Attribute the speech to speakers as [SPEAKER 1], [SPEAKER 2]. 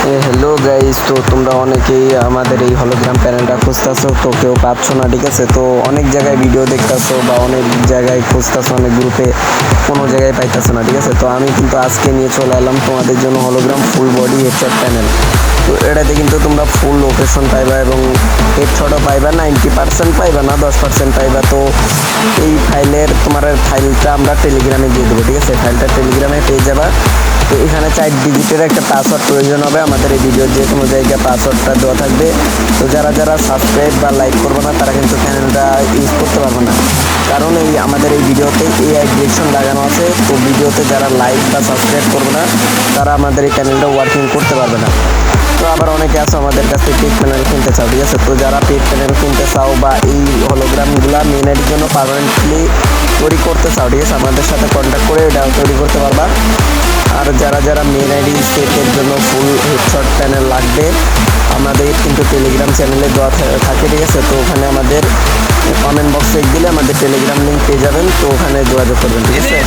[SPEAKER 1] Hello guys, তো তোমরা অনেকেই আমাদের এই হলোগ্রাম প্যানেলটা খুঁজতেছো, তো কেউ পাচ্ছ না। ঠিক আছে, তো অনেক জায়গায় ভিডিও দেখতেছো বা অনেক জায়গায় খুঁজতেছো, অনেক গ্রুপে কোনো জায়গায় পাইতেছো না। ঠিক আছে, তো আমি কিন্তু আজকে নিয়ে চলে এলাম তোমাদের জন্য hologram full body headshot panel. তো এটাতে কিন্তু তোমরা ফুল লোকেশন পাইবা এবং হেডশটও পাইবা, 90% পাইবা না, 10% পাইবা। তো এই ফাইলটা আমরা টেলিগ্রামে দিয়ে দেবো। ঠিক আছে, ফাইলটা টেলিগ্রামে পেয়ে যাবা। তো এখানে 4 ডিজিটের একটা পাসওয়ার্ড প্রয়োজন হবে। আমাদের এই ভিডিওর যে কোনো জায়গায় পাসওয়ার্ডটা দেওয়া থাকবে। তো যারা সাবস্ক্রাইব বা লাইক করবে না তারা কিন্তু চ্যানেলটা ইউজ করতে পারবে না, কারণ আমাদের এই ভিডিওতে এআই ডিরেকশন লাগানো আছে। তো ভিডিওতে যারা লাইক বা সাবস্ক্রাইব করবে না তারা আমাদের এই চ্যানেলটা ওয়ার্কিং করতে পারবে না। তো আবার অনেকে আছে আমাদের কাছে পেড প্যানেল কিনতে চাও। ঠিক আছে, তো যারা পেড প্যানেল কিনতে চাও বা এই হলোগ্রামগুলো মেন আইডির জন্য পার্মানেন্টলি তৈরি করতে চাও, ঠিক আছে, আমাদের সাথে কন্ট্যাক্ট করে এটা তৈরি করতে পারবা। আর যারা মেন আইডি সেটের জন্য ফুল হেডশট প্যানেল লাগবে, আমাদের কিন্তু টেলিগ্রাম চ্যানেলে দেওয়া থাকে। ঠিক আছে, তো ওখানে আমাদের কমেন্ট বক্সে দিলে আমাদের টেলিগ্রাম লিঙ্ক পেয়ে যাবেন, তো ওখানে যোগাযোগ করবেন। ঠিক আছে।